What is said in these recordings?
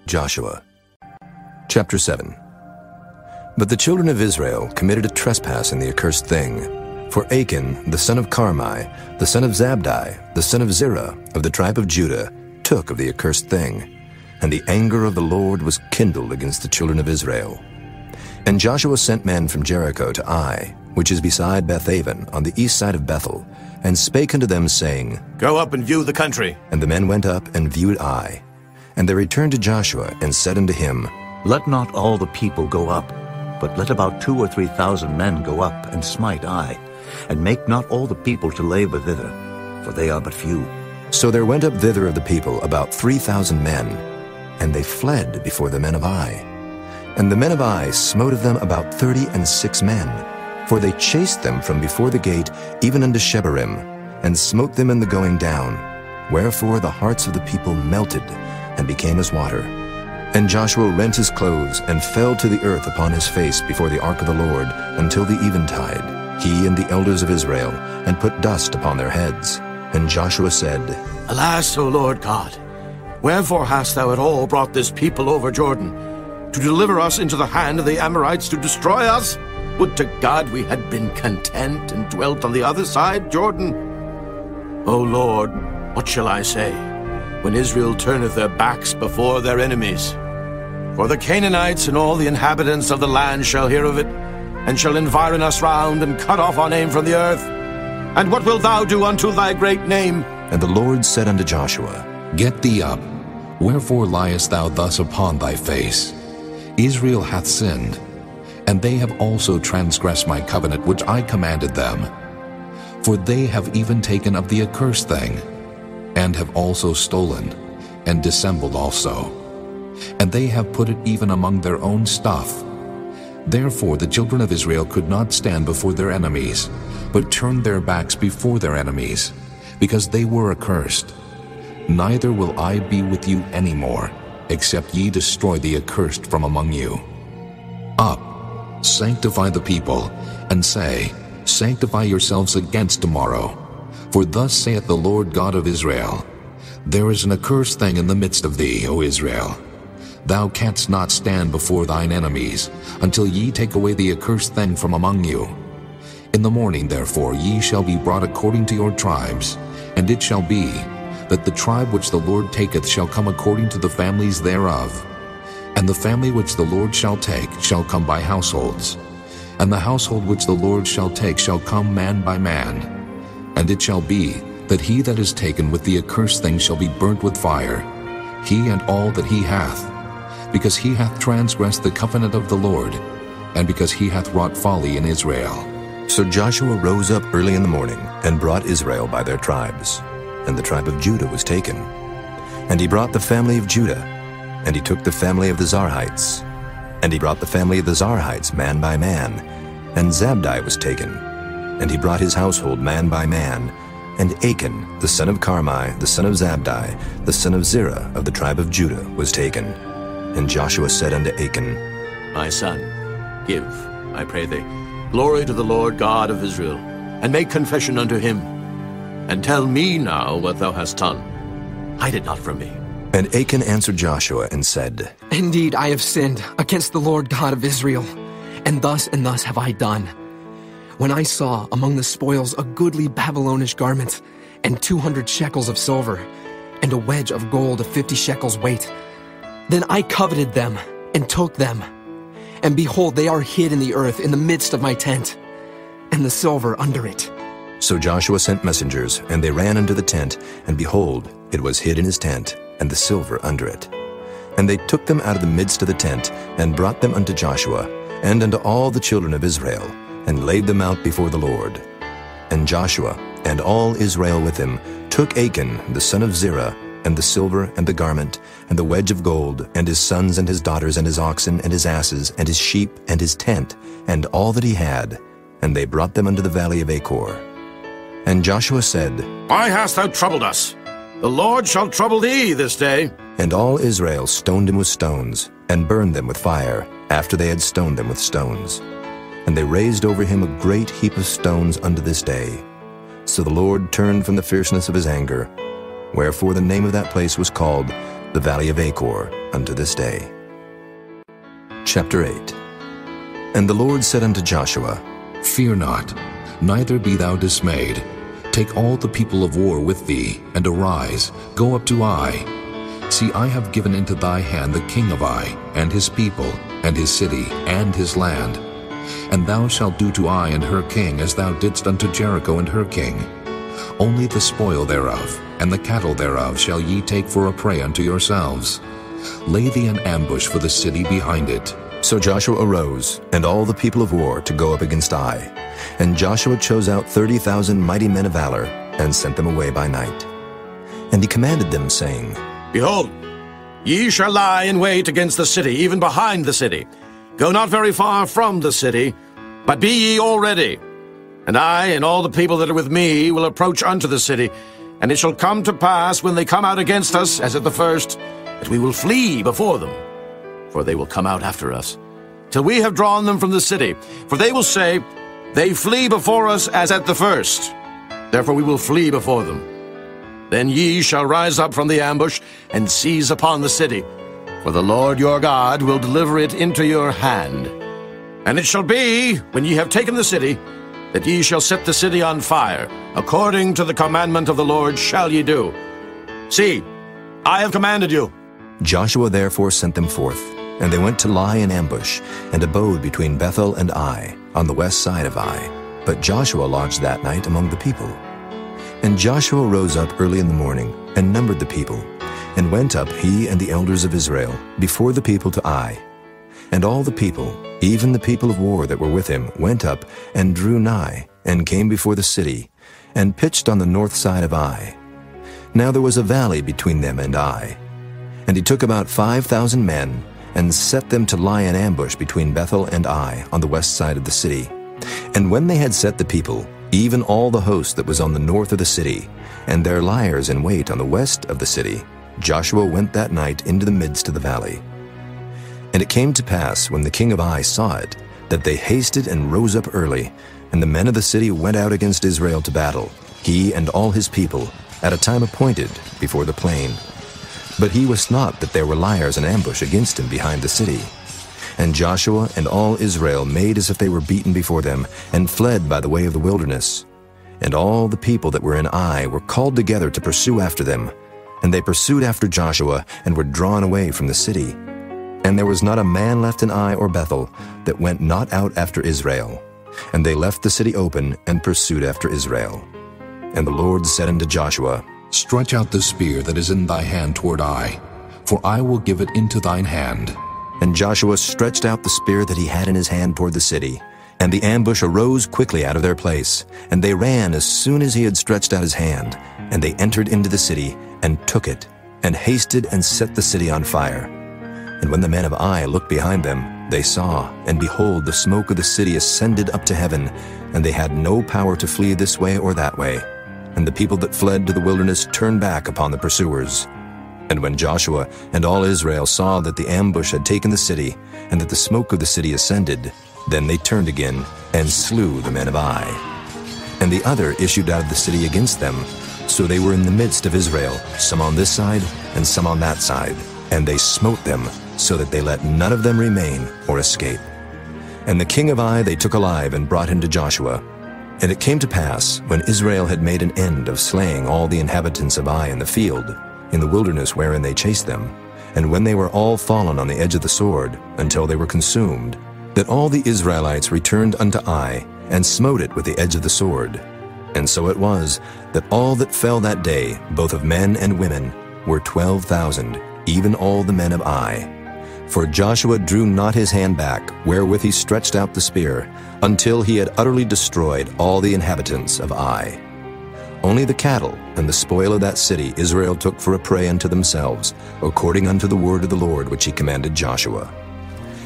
Joshua. Chapter 7. But the children of Israel committed a trespass in the accursed thing. For Achan, the son of Carmi, the son of Zabdi, the son of Zerah, of the tribe of Judah, took of the accursed thing. And the anger of the Lord was kindled against the children of Israel. And Joshua sent men from Jericho to Ai, which is beside Bethaven, on the east side of Bethel, and spake unto them, saying, Go up and view the country. And the men went up and viewed Ai. And they returned to Joshua, and said unto him, Let not all the people go up, but let about 2,000 or 3,000 men go up and smite Ai, and make not all the people to labor thither, for they are but few. So there went up thither of the people about 3,000 men, and they fled before the men of Ai. And the men of Ai smote of them about 36 men, for they chased them from before the gate even unto Shebarim, and smote them in the going down. Wherefore the hearts of the people melted, and became as water. And Joshua rent his clothes, and fell to the earth upon his face before the ark of the Lord, until the eventide, he and the elders of Israel, and put dust upon their heads. And Joshua said, Alas, O Lord God, wherefore hast thou at all brought this people over Jordan, to deliver us into the hand of the Amorites to destroy us? Would to God we had been content and dwelt on the other side Jordan. O Lord, what shall I say, when Israel turneth their backs before their enemies? For the Canaanites and all the inhabitants of the land shall hear of it, and shall environ us round, and cut off our name from the earth. And what wilt thou do unto thy great name? And the Lord said unto Joshua, Get thee up. Wherefore liest thou thus upon thy face? Israel hath sinned, and they have also transgressed my covenant which I commanded them. For they have even taken of the accursed thing, and have also stolen, and dissembled also. And they have put it even among their own stuff. Therefore the children of Israel could not stand before their enemies, but turned their backs before their enemies, because they were accursed. Neither will I be with you any more, except ye destroy the accursed from among you. Up, sanctify the people, and say, Sanctify yourselves against tomorrow. For thus saith the Lord God of Israel, There is an accursed thing in the midst of thee, O Israel. Thou canst not stand before thine enemies, until ye take away the accursed thing from among you. In the morning, therefore, ye shall be brought according to your tribes, and it shall be, that the tribe which the Lord taketh shall come according to the families thereof. And the family which the Lord shall take shall come by households. And the household which the Lord shall take shall come man by man. And it shall be, that he that is taken with the accursed thing shall be burnt with fire, he and all that he hath, because he hath transgressed the covenant of the Lord, and because he hath wrought folly in Israel. So Joshua rose up early in the morning, and brought Israel by their tribes. And the tribe of Judah was taken. And he brought the family of Judah, and he took the family of the Zarhites. And he brought the family of the Zarhites man by man, and Zabdi was taken. And he brought his household man by man, and Achan, the son of Carmi, the son of Zabdi, the son of Zerah, of the tribe of Judah, was taken. And Joshua said unto Achan, My son, give, I pray thee, glory to the Lord God of Israel, and make confession unto him. And tell me now what thou hast done. Hide it not from me. And Achan answered Joshua and said, Indeed, I have sinned against the Lord God of Israel, and thus have I done. When I saw among the spoils a goodly Babylonish garment, and 200 shekels of silver, and a wedge of gold of 50 shekels weight, then I coveted them, and took them. And behold, they are hid in the earth in the midst of my tent, and the silver under it. So Joshua sent messengers, and they ran unto the tent, and behold, it was hid in his tent, and the silver under it. And they took them out of the midst of the tent, and brought them unto Joshua, and unto all the children of Israel, and laid them out before the Lord. And Joshua, and all Israel with him, took Achan the son of Zerah, and the silver, and the garment, and the wedge of gold, and his sons, and his daughters, and his oxen, and his asses, and his sheep, and his tent, and all that he had, and they brought them unto the valley of Achor. And Joshua said, Why hast thou troubled us? The Lord shall trouble thee this day. And all Israel stoned him with stones, and burned them with fire, after they had stoned them with stones. And they raised over him a great heap of stones unto this day. So the Lord turned from the fierceness of his anger. Wherefore the name of that place was called the valley of Achor, unto this day. Chapter 8. And the Lord said unto Joshua, Fear not, neither be thou dismayed. Take all the people of war with thee, and arise, go up to Ai. See, I have given into thy hand the king of Ai, and his people, and his city, and his land. And thou shalt do to Ai and her king as thou didst unto Jericho and her king. Only the spoil thereof, and the cattle thereof shall ye take for a prey unto yourselves. Lay thee an ambush for the city behind it. So Joshua arose, and all the people of war, to go up against Ai. And Joshua chose out 30,000 mighty men of valor, and sent them away by night. And he commanded them, saying, Behold, ye shall lie in wait against the city, even behind the city. Go not very far from the city, but be ye all ready. And I and all the people that are with me will approach unto the city. And it shall come to pass, when they come out against us, as at the first, that we will flee before them. For they will come out after us, till we have drawn them from the city. For they will say, They flee before us as at the first. Therefore we will flee before them. Then ye shall rise up from the ambush, and seize upon the city. For the Lord your God will deliver it into your hand. And it shall be, when ye have taken the city, that ye shall set the city on fire. According to the commandment of the Lord shall ye do. See, I have commanded you. Joshua therefore sent them forth, and they went to lie in ambush, and abode between Bethel and Ai, on the west side of Ai. But Joshua lodged that night among the people. And Joshua rose up early in the morning, and numbered the people, and went up, he and the elders of Israel, before the people to Ai. And all the people, even the people of war that were with him, went up, and drew nigh, and came before the city, and pitched on the north side of Ai. Now there was a valley between them and Ai. And he took about 5,000 men, and set them to lie in ambush between Bethel and Ai, on the west side of the city. And when they had set the people, even all the host that was on the north of the city, and their liers in wait on the west of the city, Joshua went that night into the midst of the valley. And it came to pass, when the king of Ai saw it, that they hasted and rose up early, and the men of the city went out against Israel to battle, he and all his people, at a time appointed, before the plain. But he wist not that there were liers in ambush against him behind the city. And Joshua and all Israel made as if they were beaten before them, and fled by the way of the wilderness. And all the people that were in Ai were called together to pursue after them. And they pursued after Joshua, and were drawn away from the city. And there was not a man left in Ai or Bethel that went not out after Israel. And they left the city open, and pursued after Israel. And the Lord said unto Joshua, Stretch out the spear that is in thy hand toward Ai, for I will give it into thine hand. And Joshua stretched out the spear that he had in his hand toward the city. And the ambush arose quickly out of their place. And they ran as soon as he had stretched out his hand. And they entered into the city, and took it, and hasted and set the city on fire. And when the men of Ai looked behind them, they saw, and behold, the smoke of the city ascended up to heaven, and they had no power to flee this way or that way. And the people that fled to the wilderness turned back upon the pursuers. And when Joshua and all Israel saw that the ambush had taken the city, and that the smoke of the city ascended, then they turned again, and slew the men of Ai. And the other issued out of the city against them. So they were in the midst of Israel, some on this side, and some on that side. And they smote them, so that they let none of them remain or escape. And the king of Ai they took alive, and brought him to Joshua. And it came to pass, when Israel had made an end of slaying all the inhabitants of Ai in the field, in the wilderness wherein they chased them, and when they were all fallen on the edge of the sword, until they were consumed, that all the Israelites returned unto Ai, and smote it with the edge of the sword. And so it was, that all that fell that day, both of men and women, were 12,000, even all the men of Ai. For Joshua drew not his hand back, wherewith he stretched out the spear, until he had utterly destroyed all the inhabitants of Ai. Only the cattle and the spoil of that city Israel took for a prey unto themselves, according unto the word of the Lord which he commanded Joshua.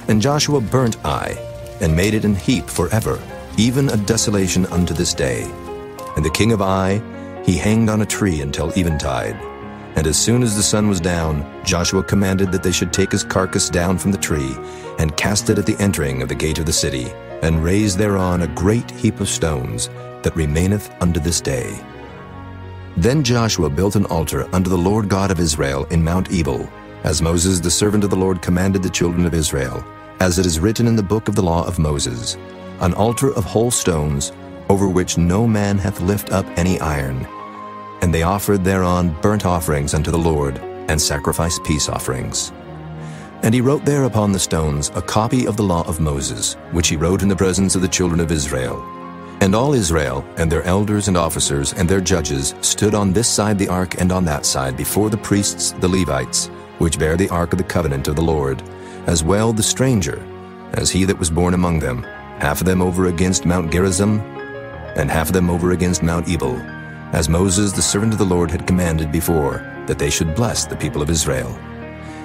And Joshua burnt Ai, and made it an heap forever, even a desolation unto this day. And the king of Ai he hanged on a tree until eventide. And as soon as the sun was down, Joshua commanded that they should take his carcass down from the tree, and cast it at the entering of the gate of the city, and raise thereon a great heap of stones, that remaineth unto this day. Then Joshua built an altar unto the Lord God of Israel in Mount Ebal, as Moses the servant of the Lord commanded the children of Israel, as it is written in the book of the law of Moses, an altar of whole stones, over which no man hath lift up any iron. And they offered thereon burnt offerings unto the Lord, and sacrificed peace offerings. And he wrote there upon the stones a copy of the law of Moses, which he wrote in the presence of the children of Israel. And all Israel, and their elders and officers, and their judges, stood on this side the ark and on that side before the priests the Levites, which bear the ark of the covenant of the Lord, as well the stranger, as he that was born among them, half of them over against Mount Gerizim, and half of them over against Mount Ebal, as Moses the servant of the Lord had commanded before, that they should bless the people of Israel.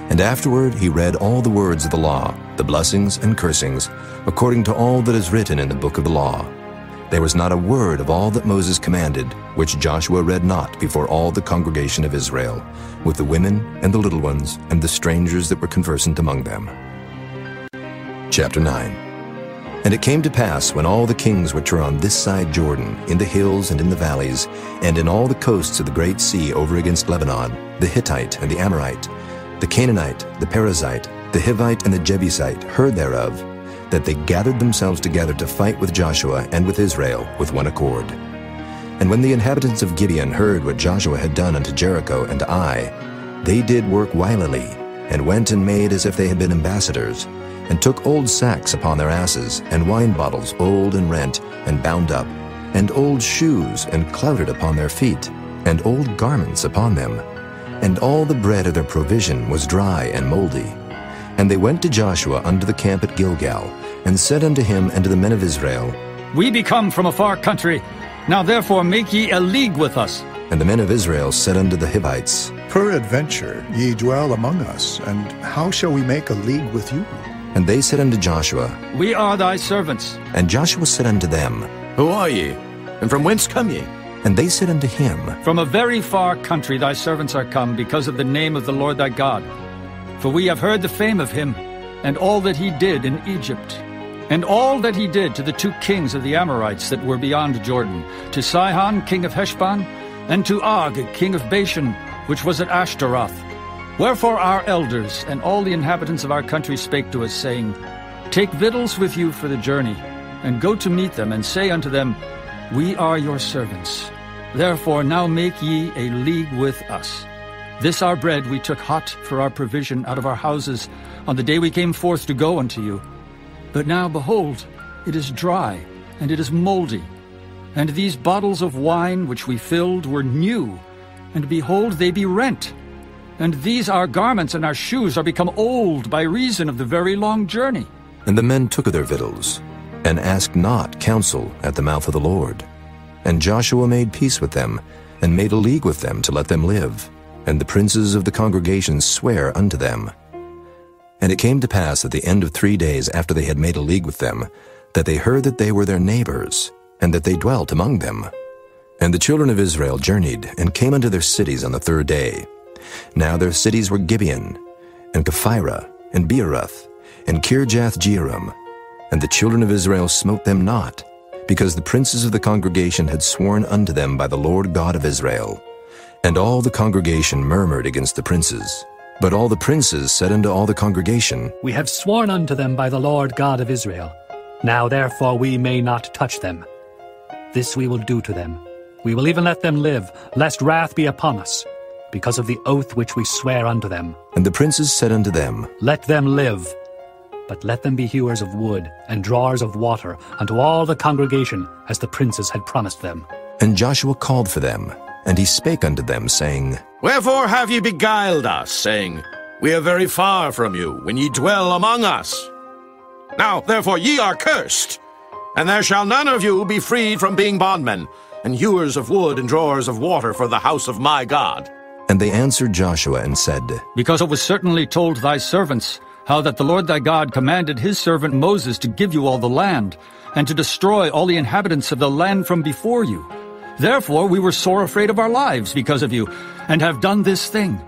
And afterward he read all the words of the law, the blessings and cursings, according to all that is written in the book of the law. There was not a word of all that Moses commanded, which Joshua read not before all the congregation of Israel, with the women and the little ones and the strangers that were conversant among them. Chapter 9. And it came to pass, when all the kings which were on this side Jordan, in the hills and in the valleys, and in all the coasts of the great sea over against Lebanon, the Hittite and the Amorite, the Canaanite, the Perizzite, the Hivite, and the Jebusite, heard thereof, that they gathered themselves together to fight with Joshua and with Israel with one accord. And when the inhabitants of Gibeon heard what Joshua had done unto Jericho and to Ai, they did work wilily, and went and made as if they had been ambassadors, and took old sacks upon their asses, and wine bottles old and rent, and bound up, and old shoes, and clouted upon their feet, and old garments upon them. And all the bread of their provision was dry and moldy. And they went to Joshua unto the camp at Gilgal, and said unto him and to the men of Israel, We be come from a far country. Now therefore make ye a league with us. And the men of Israel said unto the Hivites, Peradventure ye dwell among us, and how shall we make a league with you? And they said unto Joshua, We are thy servants. And Joshua said unto them, Who are ye? And from whence come ye? And they said unto him, From a very far country thy servants are come, because of the name of the Lord thy God. For we have heard the fame of him, and all that he did in Egypt, and all that he did to the 2 kings of the Amorites that were beyond Jordan, to Sihon king of Heshbon, and to Og king of Bashan, which was at Ashtaroth. Wherefore our elders and all the inhabitants of our country spake to us, saying, Take victuals with you for the journey, and go to meet them, and say unto them, We are your servants. Therefore now make ye a league with us. This our bread we took hot for our provision out of our houses on the day we came forth to go unto you. But now, behold, it is dry, and it is moldy. And these bottles of wine which we filled were new, and behold, they be rent. And these our garments and our shoes are become old by reason of the very long journey. And the men took of their victuals, and asked not counsel at the mouth of the Lord. And Joshua made peace with them, and made a league with them to let them live. And the princes of the congregation sware unto them. And it came to pass at the end of 3 days after they had made a league with them, that they heard that they were their neighbors, and that they dwelt among them. And the children of Israel journeyed, and came unto their cities on the 3rd day. Now their cities were Gibeon, and Kephirah, and Beeroth, and Kirjath-jearim. And the children of Israel smote them not, because the princes of the congregation had sworn unto them by the Lord God of Israel. And all the congregation murmured against the princes. But all the princes said unto all the congregation, We have sworn unto them by the Lord God of Israel. Now therefore we may not touch them. This we will do to them. We will even let them live, lest wrath be upon us, because of the oath which we swear unto them. And the princes said unto them, Let them live. But let them be hewers of wood, and drawers of water, unto all the congregation, as the princes had promised them. And Joshua called for them, and he spake unto them, saying, Wherefore have ye beguiled us, saying, We are very far from you, when ye dwell among us? Now therefore ye are cursed, and there shall none of you be freed from being bondmen, and hewers of wood and drawers of water for the house of my God. And they answered Joshua and said, Because it was certainly told thy servants, how that the Lord thy God commanded his servant Moses to give you all the land, and to destroy all the inhabitants of the land from before you. Therefore we were sore afraid of our lives because of you, and have done this thing.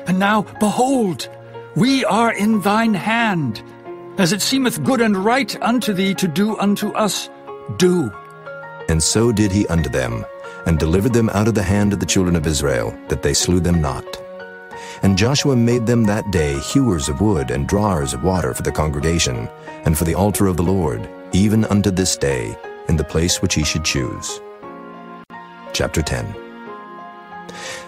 And now, behold, we are in thine hand. As it seemeth good and right unto thee to do unto us, do. And so did he unto them. and delivered them out of the hand of the children of Israel, that they slew them not. And Joshua made them that day hewers of wood and drawers of water for the congregation, and for the altar of the Lord, even unto this day, in the place which he should choose. Chapter 10.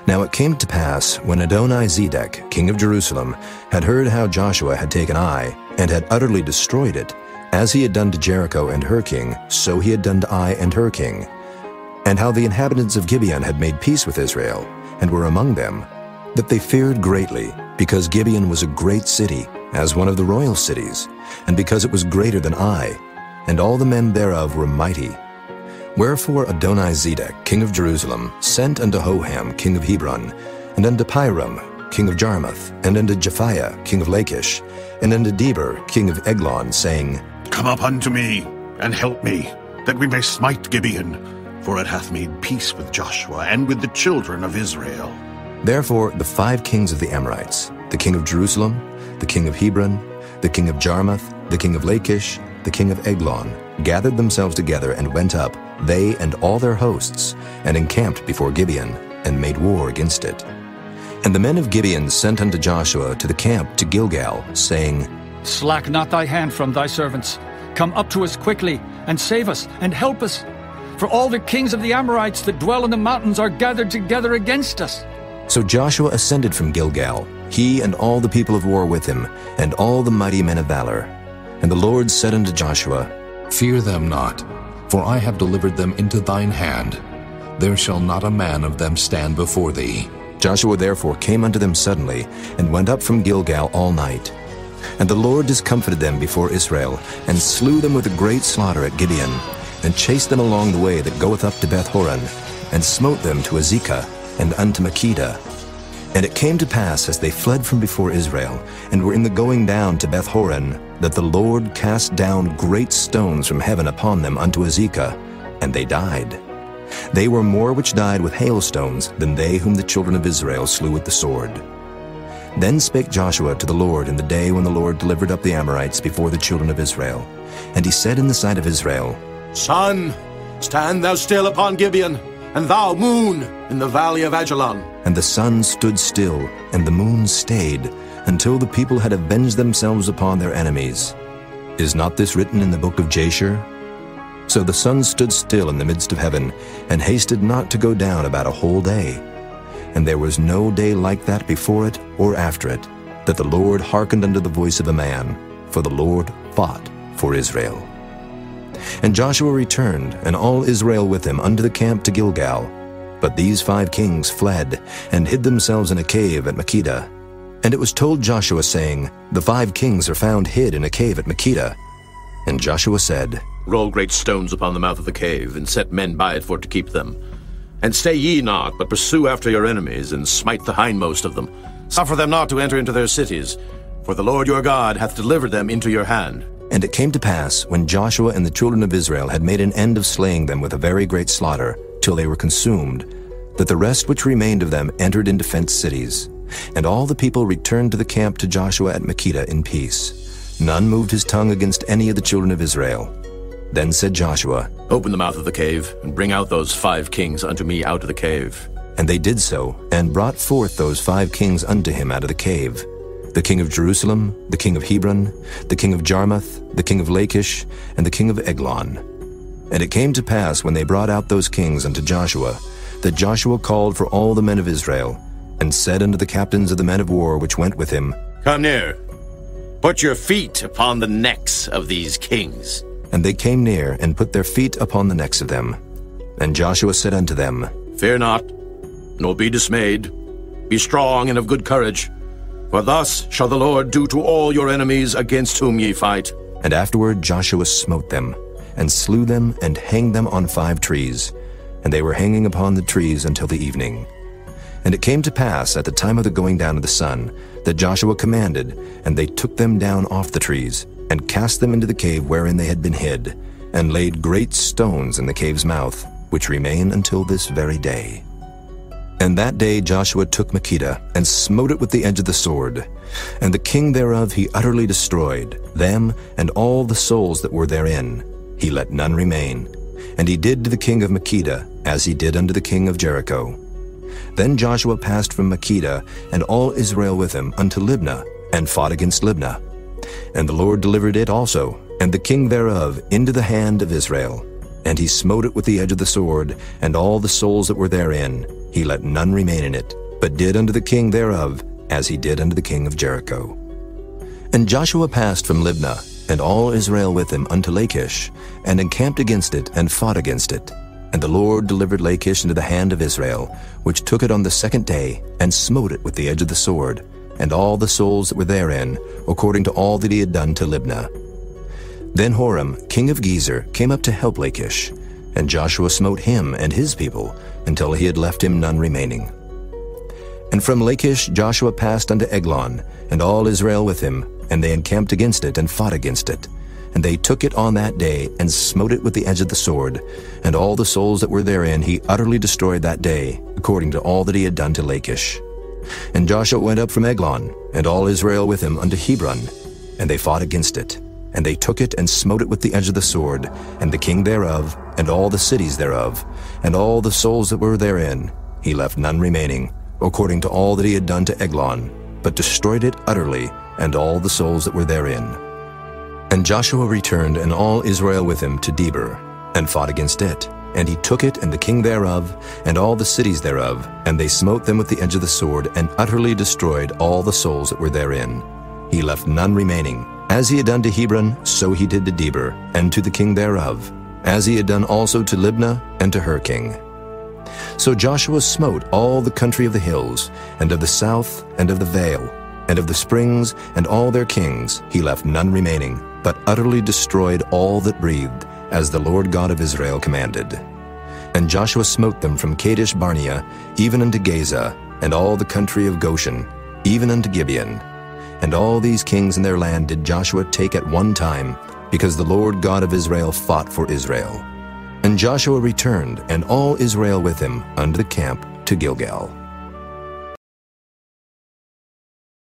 Now it came to pass, when Adoni-Zedek, king of Jerusalem, had heard how Joshua had taken Ai, and had utterly destroyed it, as he had done to Jericho and her king, so he had done to Ai and her king, and how the inhabitants of Gibeon had made peace with Israel, and were among them, that they feared greatly, because Gibeon was a great city, as one of the royal cities, and because it was greater than Ai, and all the men thereof were mighty. Wherefore Adoni-Zedek, king of Jerusalem, sent unto Hoham, king of Hebron, and unto Piram, king of Jarmuth, and unto Japhiah, king of Lachish, and unto Deber, king of Eglon, saying, Come up unto me, and help me, that we may smite Gibeon, for it hath made peace with Joshua and with the children of Israel. Therefore the 5 kings of the Amorites, the king of Jerusalem, the king of Hebron, the king of Jarmuth, the king of Lachish, the king of Eglon, gathered themselves together and went up, they and all their hosts, and encamped before Gibeon, and made war against it. And the men of Gibeon sent unto Joshua to the camp to Gilgal, saying, Slack not thy hand from thy servants. Come up to us quickly, and save us, and help us. For all the kings of the Amorites that dwell in the mountains are gathered together against us. So Joshua ascended from Gilgal, he and all the people of war with him, and all the mighty men of valor. And the Lord said unto Joshua, Fear them not, for I have delivered them into thine hand. There shall not a man of them stand before thee. Joshua therefore came unto them suddenly, and went up from Gilgal all night. And the Lord discomfited them before Israel, and slew them with a great slaughter at Gibeon, and chased them along the way that goeth up to Beth-horon, and smote them to Azekah, and unto Makkedah. And it came to pass, as they fled from before Israel, and were in the going down to Beth-horon, that the Lord cast down great stones from heaven upon them unto Azekah, and they died. They were more which died with hailstones than they whom the children of Israel slew with the sword. Then spake Joshua to the Lord in the day when the Lord delivered up the Amorites before the children of Israel. And he said in the sight of Israel, Sun, stand thou still upon Gibeon, and thou, moon, in the valley of Ajalon. And the sun stood still, and the moon stayed, until the people had avenged themselves upon their enemies. Is not this written in the book of Jasher? So the sun stood still in the midst of heaven, and hasted not to go down about a whole day. And there was no day like that before it or after it, that the Lord hearkened unto the voice of a man, for the Lord fought for Israel. And Joshua returned, and all Israel with him, unto the camp to Gilgal. But these 5 kings fled, and hid themselves in a cave at Makkedah. And it was told Joshua, saying, The 5 kings are found hid in a cave at Makkedah. And Joshua said, Roll great stones upon the mouth of the cave, and set men by it for to keep them. And stay ye not, but pursue after your enemies, and smite the hindmost of them. Suffer them not to enter into their cities, for the Lord your God hath delivered them into your hand. And it came to pass, when Joshua and the children of Israel had made an end of slaying them with a very great slaughter, till they were consumed, that the rest which remained of them entered into fenced cities. And all the people returned to the camp to Joshua at Makkedah in peace. None moved his tongue against any of the children of Israel. Then said Joshua, Open the mouth of the cave, and bring out those 5 kings unto me out of the cave. And they did so, and brought forth those 5 kings unto him out of the cave, the king of Jerusalem, the king of Hebron, the king of Jarmuth, the king of Lachish, and the king of Eglon. And it came to pass, when they brought out those kings unto Joshua, that Joshua called for all the men of Israel, and said unto the captains of the men of war which went with him, Come near, put your feet upon the necks of these kings. And they came near, and put their feet upon the necks of them. And Joshua said unto them, Fear not, nor be dismayed. Be strong and of good courage. For thus shall the Lord do to all your enemies against whom ye fight. And afterward Joshua smote them, and slew them, and hanged them on 5 trees. And they were hanging upon the trees until the evening. And it came to pass at the time of the going down of the sun, that Joshua commanded, and they took them down off the trees, and cast them into the cave wherein they had been hid, and laid great stones in the cave's mouth, which remain until this very day. And that day Joshua took Makkedah, and smote it with the edge of the sword. And the king thereof he utterly destroyed, them and all the souls that were therein. He let none remain. And he did to the king of Makkedah as he did unto the king of Jericho. Then Joshua passed from Makkedah, and all Israel with him, unto Libnah, and fought against Libnah. And the Lord delivered it also, and the king thereof, into the hand of Israel. And he smote it with the edge of the sword, and all the souls that were therein. He let none remain in it, but did unto the king thereof as he did unto the king of Jericho. And Joshua passed from Libnah, and all Israel with him, unto Lachish, and encamped against it, and fought against it. And the Lord delivered Lachish into the hand of Israel, which took it on the second day, and smote it with the edge of the sword, and all the souls that were therein, according to all that he had done to Libnah. Then Horam, king of Gezer, came up to help Lachish, and Joshua smote him and his people, until he had left him none remaining. And from Lachish Joshua passed unto Eglon, and all Israel with him, and they encamped against it, and fought against it. And they took it on that day, and smote it with the edge of the sword, and all the souls that were therein he utterly destroyed that day, according to all that he had done to Lachish. And Joshua went up from Eglon, and all Israel with him, unto Hebron, and they fought against it. And they took it, and smote it with the edge of the sword, and the king thereof, and all the cities thereof, and all the souls that were therein. He left none remaining, according to all that he had done to Eglon, but destroyed it utterly, and all the souls that were therein. And Joshua returned, and all Israel with him, to Debir, and fought against it. And he took it, and the king thereof, and all the cities thereof, and they smote them with the edge of the sword, and utterly destroyed all the souls that were therein. He left none remaining. As he had done to Hebron, so he did to Debir, and to the king thereof, as he had done also to Libnah, and to her king. So Joshua smote all the country of the hills, and of the south, and of the vale, and of the springs, and all their kings. He left none remaining, but utterly destroyed all that breathed, as the Lord God of Israel commanded. And Joshua smote them from Kadesh Barnea, even unto Gaza, and all the country of Goshen, even unto Gibeon. And all these kings in their land did Joshua take at one time, because the Lord God of Israel fought for Israel. And Joshua returned, and all Israel with him, unto the camp to Gilgal.